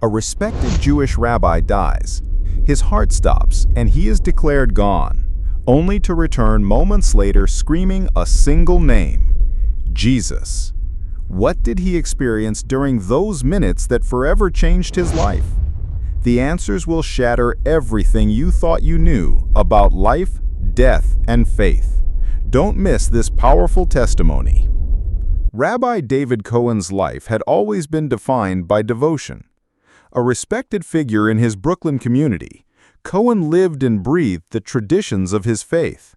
A respected Jewish rabbi dies. His heart stops, and he is declared gone, only to return moments later screaming a single name: Jesus. What did he experience during those minutes that forever changed his life? The answers will shatter everything you thought you knew about life, death, and faith. Don't miss this powerful testimony. Rabbi David Cohen's life had always been defined by devotion. A respected figure in his Brooklyn community, Cohen lived and breathed the traditions of his faith.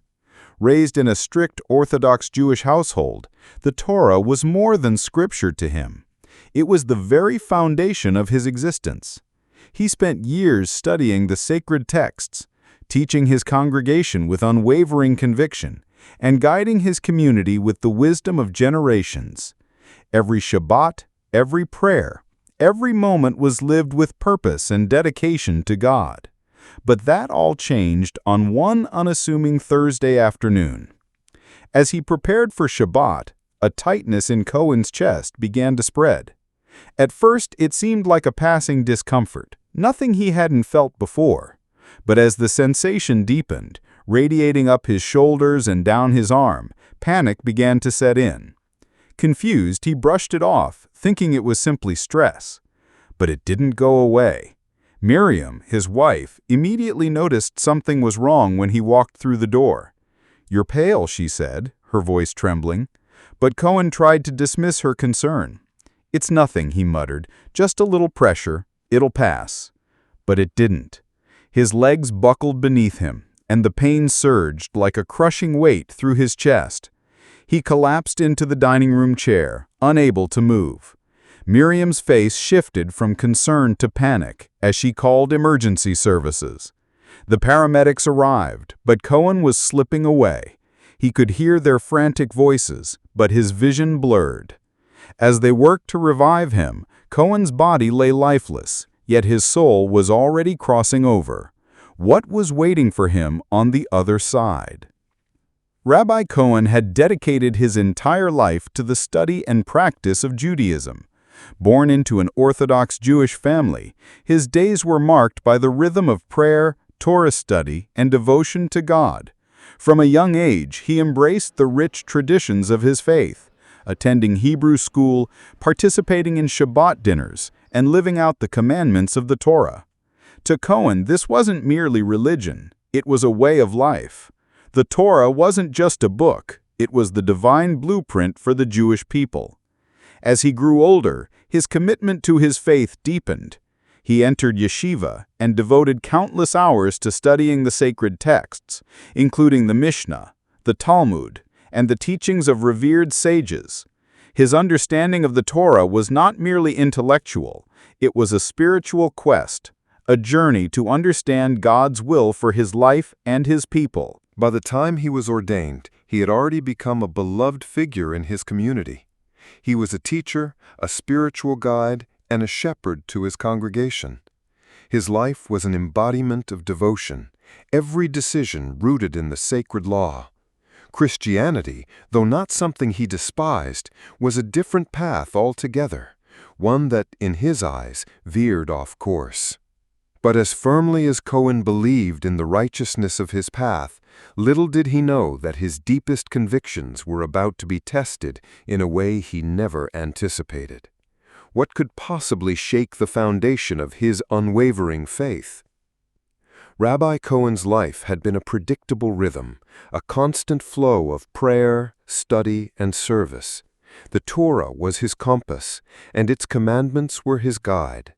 Raised in a strict Orthodox Jewish household, the Torah was more than scripture to him. It was the very foundation of his existence. He spent years studying the sacred texts, teaching his congregation with unwavering conviction, and guiding his community with the wisdom of generations. Every Shabbat, every prayer, every moment was lived with purpose and dedication to God. But that all changed on one unassuming Thursday afternoon. As he prepared for Shabbat, a tightness in Cohen's chest began to spread. At first, it seemed like a passing discomfort, nothing he hadn't felt before. But as the sensation deepened, radiating up his shoulders and down his arm, panic began to set in. Confused, he brushed it off, thinking it was simply stress. But it didn't go away. Miriam, his wife, immediately noticed something was wrong when he walked through the door. "You're pale," she said, her voice trembling. But Cohen tried to dismiss her concern. "It's nothing," he muttered, "just a little pressure. It'll pass." But it didn't. His legs buckled beneath him, and the pain surged like a crushing weight through his chest. He collapsed into the dining room chair, unable to move. Miriam's face shifted from concern to panic as she called emergency services. The paramedics arrived, but Cohen was slipping away. He could hear their frantic voices, but his vision blurred. As they worked to revive him, Cohen's body lay lifeless, yet his soul was already crossing over. What was waiting for him on the other side? Rabbi Cohen had dedicated his entire life to the study and practice of Judaism. Born into an Orthodox Jewish family, his days were marked by the rhythm of prayer, Torah study, and devotion to God. From a young age, he embraced the rich traditions of his faith, attending Hebrew school, participating in Shabbat dinners, and living out the commandments of the Torah. To Cohen, this wasn't merely religion, it was a way of life. The Torah wasn't just a book, it was the divine blueprint for the Jewish people. As he grew older, his commitment to his faith deepened. He entered yeshiva and devoted countless hours to studying the sacred texts, including the Mishnah, the Talmud, and the teachings of revered sages. His understanding of the Torah was not merely intellectual, it was a spiritual quest, a journey to understand God's will for his life and his people. By the time he was ordained, he had already become a beloved figure in his community. He was a teacher, a spiritual guide, and a shepherd to his congregation. His life was an embodiment of devotion, every decision rooted in the sacred law. Christianity, though not something he despised, was a different path altogether, one that, in his eyes, veered off course. But as firmly as Cohen believed in the righteousness of his path, little did he know that his deepest convictions were about to be tested in a way he never anticipated. What could possibly shake the foundation of his unwavering faith? Rabbi Cohen's life had been a predictable rhythm, a constant flow of prayer, study, and service. The Torah was his compass, and its commandments were his guide.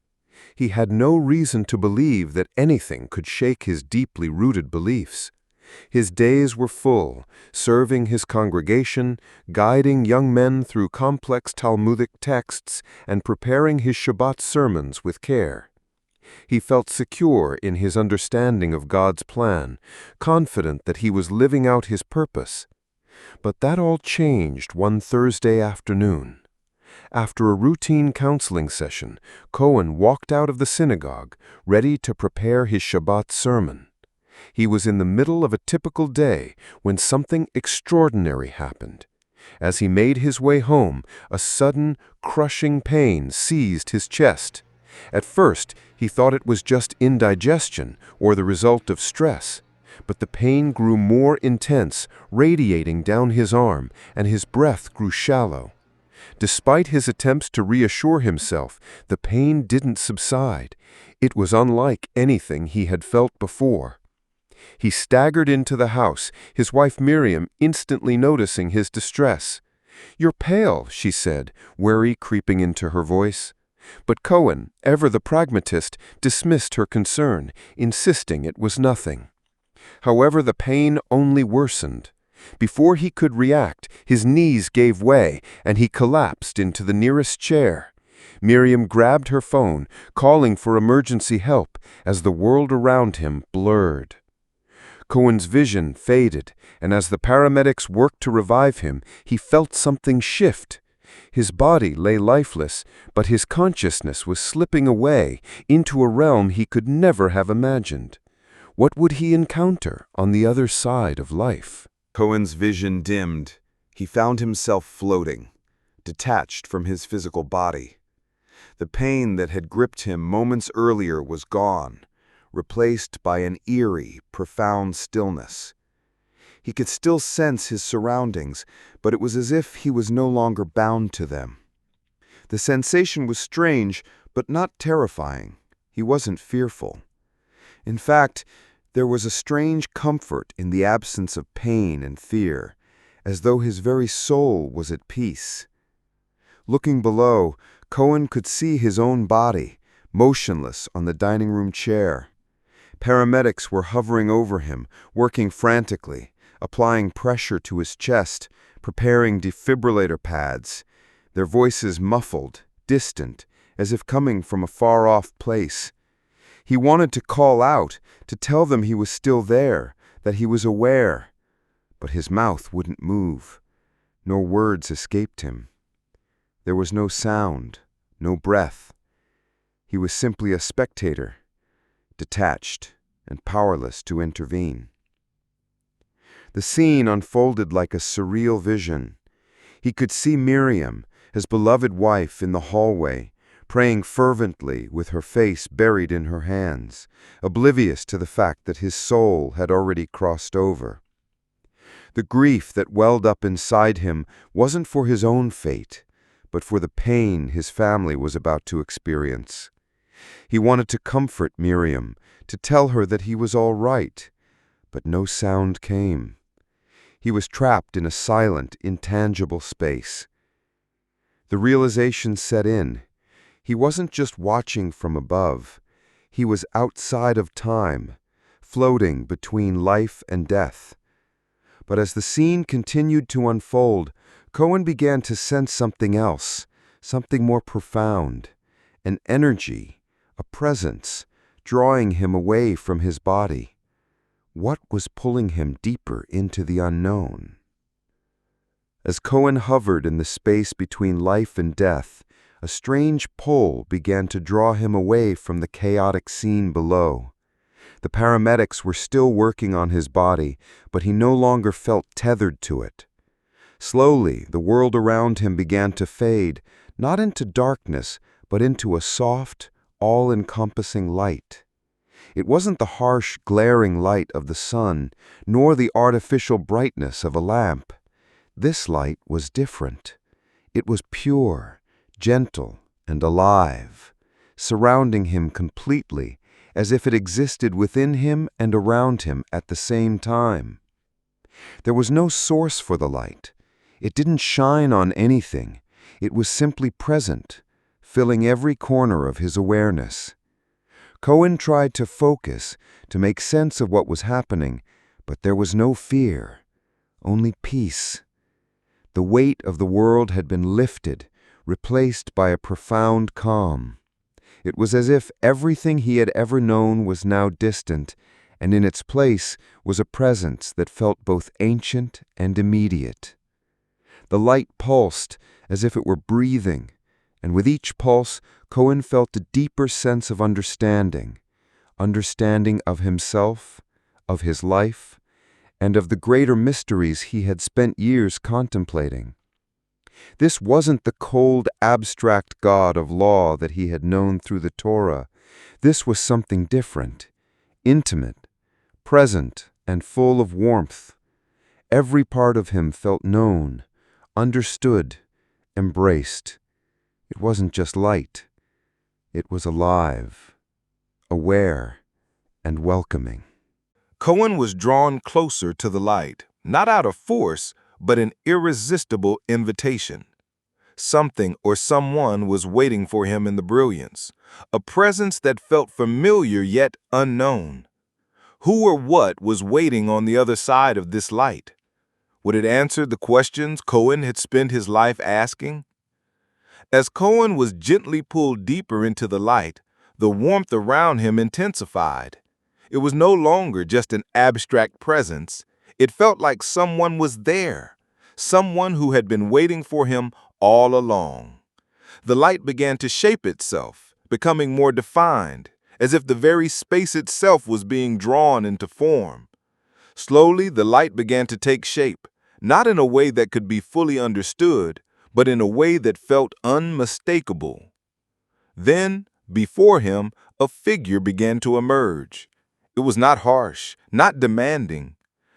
He had no reason to believe that anything could shake his deeply rooted beliefs. His days were full, serving his congregation, guiding young men through complex Talmudic texts, and preparing his Shabbat sermons with care. He felt secure in his understanding of God's plan, confident that he was living out his purpose. But that all changed one Thursday afternoon. After a routine counseling session, Cohen walked out of the synagogue, ready to prepare his Shabbat sermon. He was in the middle of a typical day when something extraordinary happened. As he made his way home, a sudden, crushing pain seized his chest. At first, he thought it was just indigestion or the result of stress, but the pain grew more intense, radiating down his arm, and his breath grew shallow. Despite his attempts to reassure himself, the pain didn't subside. It was unlike anything he had felt before. He staggered into the house, his wife Miriam instantly noticing his distress. "You're pale," she said, worry creeping into her voice. But Cohen, ever the pragmatist, dismissed her concern, insisting it was nothing. However, the pain only worsened. Before he could react, his knees gave way, and he collapsed into the nearest chair. Miriam grabbed her phone, calling for emergency help, as the world around him blurred. Cohen's vision faded, and as the paramedics worked to revive him, he felt something shift. His body lay lifeless, but his consciousness was slipping away into a realm he could never have imagined. What would he encounter on the other side of life? Cohen's vision dimmed. He found himself floating, detached from his physical body. The pain that had gripped him moments earlier was gone, replaced by an eerie, profound stillness. He could still sense his surroundings, but it was as if he was no longer bound to them. The sensation was strange, but not terrifying. He wasn't fearful. In fact, there was a strange comfort in the absence of pain and fear, as though his very soul was at peace. Looking below, Cohen could see his own body, motionless on the dining room chair. Paramedics were hovering over him, working frantically, applying pressure to his chest, preparing defibrillator pads, their voices muffled, distant, as if coming from a far-off place. He wanted to call out, to tell them he was still there, that he was aware, but his mouth wouldn't move. No words escaped him. There was no sound, no breath. He was simply a spectator, detached and powerless to intervene. The scene unfolded like a surreal vision. He could see Miriam, his beloved wife, in the hallway, praying fervently with her face buried in her hands, oblivious to the fact that his soul had already crossed over. The grief that welled up inside him wasn't for his own fate, but for the pain his family was about to experience. He wanted to comfort Miriam, to tell her that he was all right, but no sound came. He was trapped in a silent, intangible space. The realization set in. He wasn't just watching from above. He was outside of time, floating between life and death. But as the scene continued to unfold, Cohen began to sense something else, something more profound, an energy, a presence, drawing him away from his body. What was pulling him deeper into the unknown? As Cohen hovered in the space between life and death, a strange pull began to draw him away from the chaotic scene below. The paramedics were still working on his body, but he no longer felt tethered to it. Slowly, the world around him began to fade, not into darkness, but into a soft, all-encompassing light. It wasn't the harsh, glaring light of the sun, nor the artificial brightness of a lamp. This light was different. It was pure, gentle, and alive, surrounding him completely, as if it existed within him and around him at the same time. There was no source for the light. It didn't shine on anything. It was simply present, filling every corner of his awareness. Cohen tried to focus, to make sense of what was happening, but there was no fear, only peace. The weight of the world had been lifted, replaced by a profound calm. It was as if everything he had ever known was now distant, and in its place was a presence that felt both ancient and immediate. The light pulsed as if it were breathing, and with each pulse, Cohen felt a deeper sense of understanding of himself, of his life, and of the greater mysteries he had spent years contemplating. This wasn't the cold, abstract God of law that he had known through the Torah. This was something different, intimate, present, and full of warmth. Every part of him felt known, understood, embraced. It wasn't just light. It was alive, aware, and welcoming. Cohen was drawn closer to the light, not out of force, but an irresistible invitation. Something or someone was waiting for him in the brilliance, a presence that felt familiar yet unknown. Who or what was waiting on the other side of this light? Would it answer the questions Cohen had spent his life asking? As Cohen was gently pulled deeper into the light, the warmth around him intensified. It was no longer just an abstract presence. It felt like someone was there, someone who had been waiting for him all along. The light began to shape itself, becoming more defined, as if the very space itself was being drawn into form. Slowly, the light began to take shape, not in a way that could be fully understood, but in a way that felt unmistakable. Then, before him, a figure began to emerge. It was not harsh, not demanding.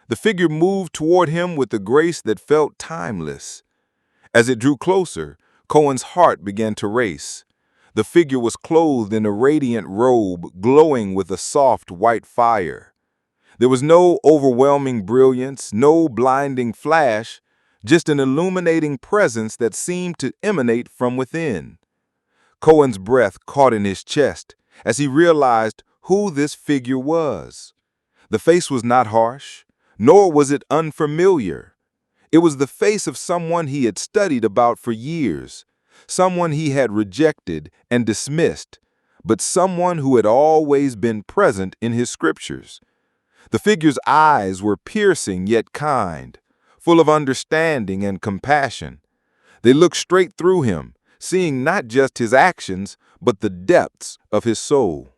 The figure moved toward him with a grace that felt timeless. As it drew closer, Cohen's heart began to race. The figure was clothed in a radiant robe, glowing with a soft white fire. There was no overwhelming brilliance, no blinding flash, just an illuminating presence that seemed to emanate from within. Cohen's breath caught in his chest as he realized who this figure was. The face was not harsh, nor was it unfamiliar. It was the face of someone he had studied about for years, someone he had rejected and dismissed, but someone who had always been present in his scriptures. The figure's eyes were piercing yet kind, full of understanding and compassion. They looked straight through him, seeing not just his actions, but the depths of his soul.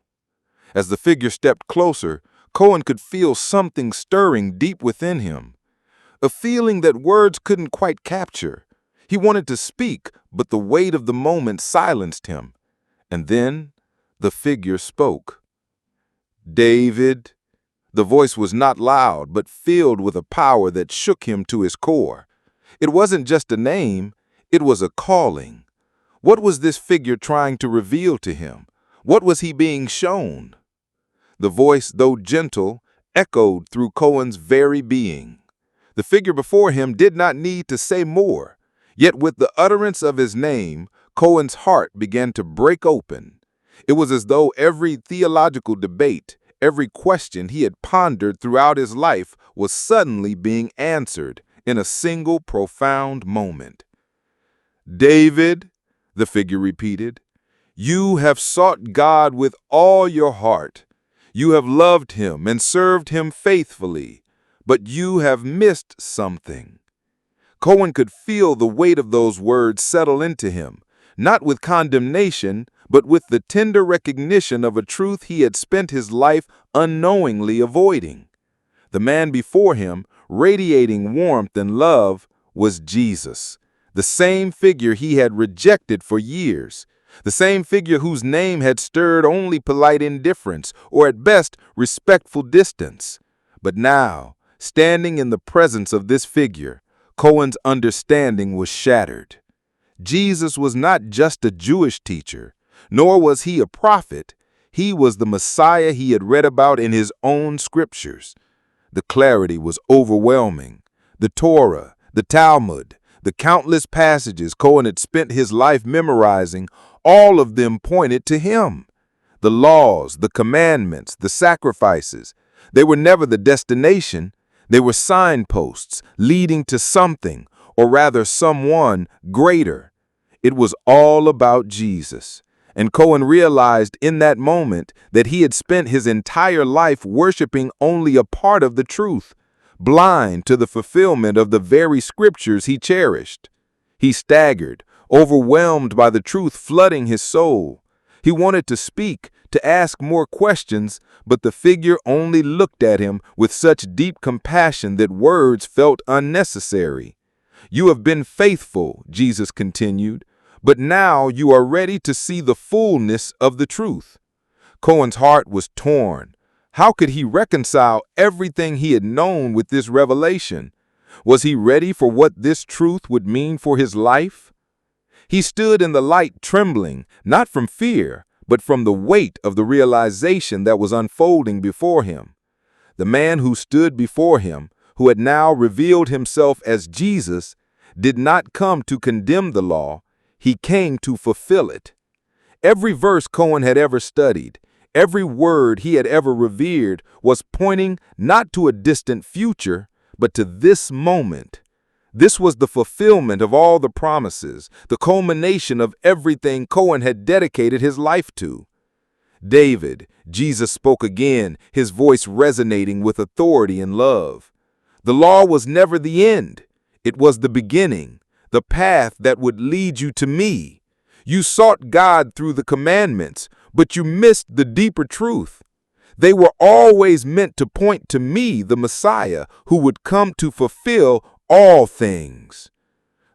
As the figure stepped closer, Cohen could feel something stirring deep within him, a feeling that words couldn't quite capture. He wanted to speak, but the weight of the moment silenced him. And then the figure spoke. "David." The voice was not loud, but filled with a power that shook him to his core. It wasn't just a name, it was a calling. What was this figure trying to reveal to him? What was he being shown? The voice, though gentle, echoed through Cohen's very being. The figure before him did not need to say more, yet with the utterance of his name, Cohen's heart began to break open. It was as though every theological debate, every question he had pondered throughout his life was suddenly being answered in a single profound moment. "David," the figure repeated, "you have sought God with all your heart. You have loved him and served him faithfully, but you have missed something." Cohen could feel the weight of those words settle into him, not with condemnation, but with the tender recognition of a truth he had spent his life unknowingly avoiding. The man before him, radiating warmth and love, was Jesus, the same figure he had rejected for years, the same figure whose name had stirred only polite indifference, or at best respectful distance. But now, standing in the presence of this figure, Cohen's understanding was shattered. Jesus was not just a Jewish teacher, nor was he a prophet. He was the Messiah he had read about in his own scriptures. The clarity was overwhelming. The Torah, the Talmud, the countless passages Cohen had spent his life memorizing, all of them pointed to him. The laws, the commandments, the sacrifices, they were never the destination. They were signposts leading to something, or rather someone greater. It was all about Jesus. And Cohen realized in that moment that he had spent his entire life worshiping only a part of the truth, blind to the fulfillment of the very scriptures he cherished. He staggered, overwhelmed by the truth flooding his soul. He wanted to speak, to ask more questions, but the figure only looked at him with such deep compassion that words felt unnecessary. You have been faithful, Jesus continued, but now you are ready to see the fullness of the truth. Cohen's heart was torn. How could he reconcile everything he had known with this revelation? Was he ready for what this truth would mean for his life? He stood in the light trembling, not from fear, but from the weight of the realization that was unfolding before him. The man who stood before him, who had now revealed himself as Jesus, did not come to condemn the law, he came to fulfill it. Every verse Cohen had ever studied, every word he had ever revered was pointing not to a distant future, but to this moment. This was the fulfillment of all the promises, the culmination of everything Cohen had dedicated his life to. David, Jesus spoke again, his voice resonating with authority and love. The law was never the end. It was the beginning, the path that would lead you to me. You sought God through the commandments, but you missed the deeper truth. They were always meant to point to me, the Messiah, who would come to fulfill all things.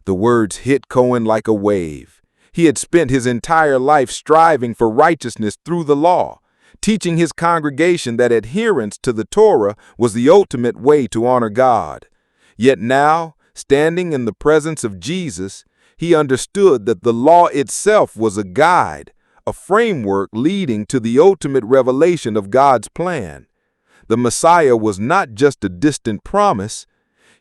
The words hit Cohen like a wave. He had spent his entire life striving for righteousness through the law, teaching his congregation that adherence to the Torah was the ultimate way to honor God. Yet now, standing in the presence of Jesus, he understood that the law itself was a guide, a framework leading to the ultimate revelation of God's plan. The Messiah was not just a distant promise.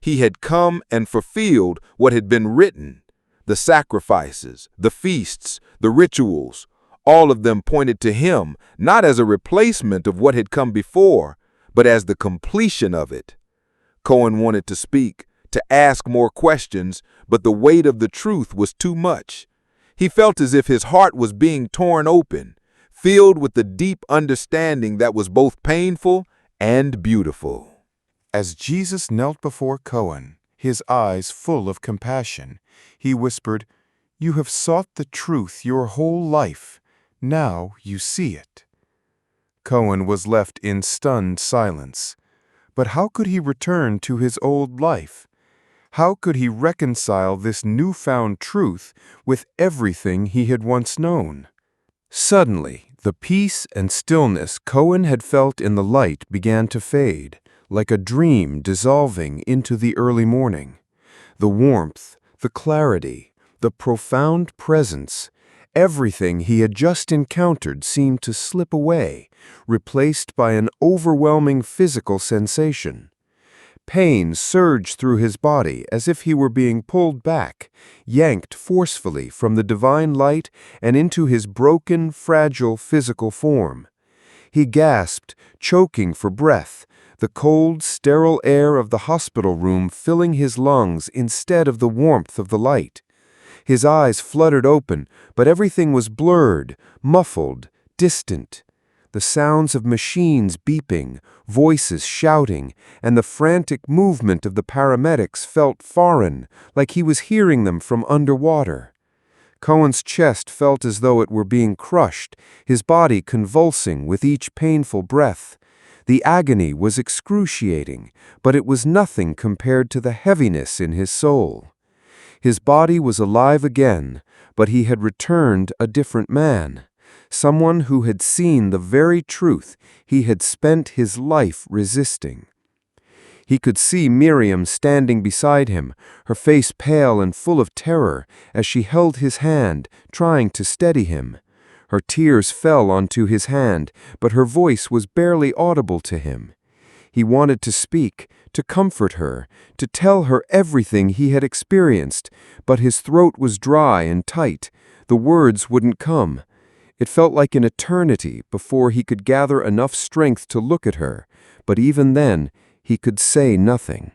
He had come and fulfilled what had been written. The sacrifices, the feasts, the rituals, all of them pointed to him, not as a replacement of what had come before, but as the completion of it. Cohen wanted to speak, to ask more questions, but the weight of the truth was too much. He felt as if his heart was being torn open, filled with the deep understanding that was both painful and beautiful. As Jesus knelt before Cohen, his eyes full of compassion, he whispered, "You have sought the truth your whole life. Now you see it." Cohen was left in stunned silence. But how could he return to his old life? How could he reconcile this newfound truth with everything he had once known? Suddenly, the peace and stillness Cohen had felt in the light began to fade, like a dream dissolving into the early morning. The warmth, the clarity, the profound presence, everything he had just encountered seemed to slip away, replaced by an overwhelming physical sensation. Pain surged through his body as if he were being pulled back, yanked forcefully from the divine light and into his broken, fragile physical form. He gasped, choking for breath, the cold, sterile air of the hospital room filling his lungs instead of the warmth of the light. His eyes fluttered open, but everything was blurred, muffled, distant. The sounds of machines beeping, voices shouting, and the frantic movement of the paramedics felt foreign, like he was hearing them from underwater. Cohen's chest felt as though it were being crushed, his body convulsing with each painful breath. The agony was excruciating, but it was nothing compared to the heaviness in his soul. His body was alive again, but he had returned a different man. Someone who had seen the very truth he had spent his life resisting. He could see Miriam standing beside him, her face pale and full of terror, as she held his hand, trying to steady him. Her tears fell onto his hand, but her voice was barely audible to him. He wanted to speak, to comfort her, to tell her everything he had experienced, but his throat was dry and tight. The words wouldn't come. It felt like an eternity before he could gather enough strength to look at her, but even then, he could say nothing.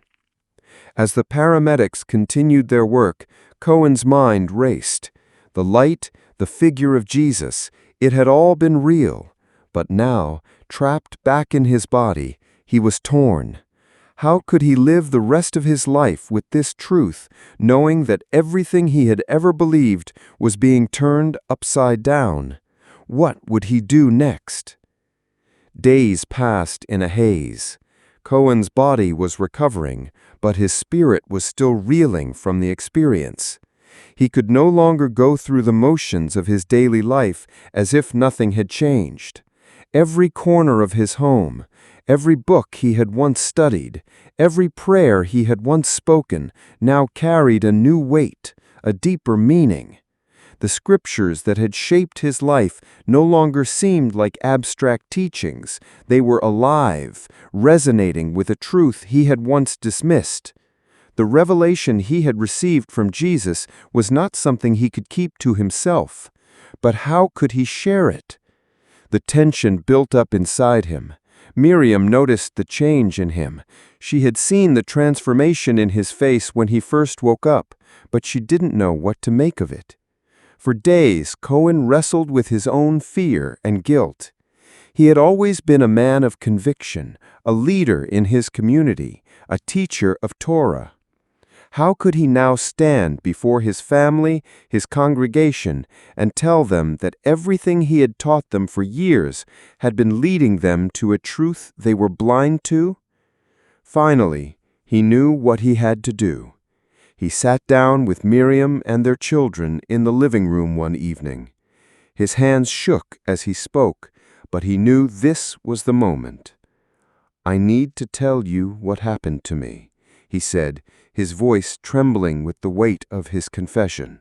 As the paramedics continued their work, Cohen's mind raced. The light, the figure of Jesus, it had all been real, but now, trapped back in his body, he was torn. How could he live the rest of his life with this truth, knowing that everything he had ever believed was being turned upside down? What would he do next? Days passed in a haze. Cohen's body was recovering, but his spirit was still reeling from the experience. He could no longer go through the motions of his daily life as if nothing had changed. Every corner of his home, every book he had once studied, every prayer he had once spoken, now carried a new weight, a deeper meaning. The scriptures that had shaped his life no longer seemed like abstract teachings. They were alive, resonating with a truth he had once dismissed. The revelation he had received from Jesus was not something he could keep to himself. But how could he share it? The tension built up inside him. Miriam noticed the change in him. She had seen the transformation in his face when he first woke up, but she didn't know what to make of it. For days, Cohen wrestled with his own fear and guilt. He had always been a man of conviction, a leader in his community, a teacher of Torah. How could he now stand before his family, his congregation, and tell them that everything he had taught them for years had been leading them to a truth they were blind to? Finally, he knew what he had to do. He sat down with Miriam and their children in the living room one evening. His hands shook as he spoke, but he knew this was the moment. "I need to tell you what happened to me," he said, his voice trembling with the weight of his confession.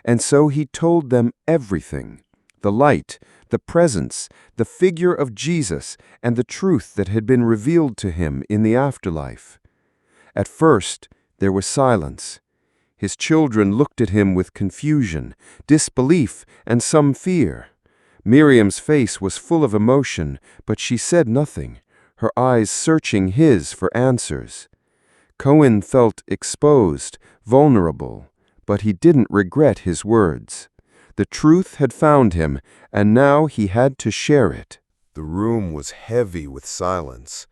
And so he told them everything: the light, the presence, the figure of Jesus, and the truth that had been revealed to him in the afterlife. At first, there was silence. His children looked at him with confusion, disbelief, and some fear. Miriam's face was full of emotion, but she said nothing, her eyes searching his for answers. Cohen felt exposed, vulnerable, but he didn't regret his words. The truth had found him, and now he had to share it. The room was heavy with silence.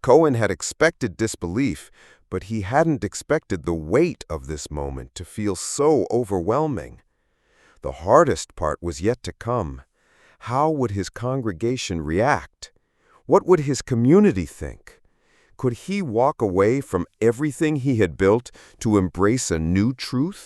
Cohen had expected disbelief, but he hadn't expected the weight of this moment to feel so overwhelming. The hardest part was yet to come. How would his congregation react? What would his community think? Could he walk away from everything he had built to embrace a new truth?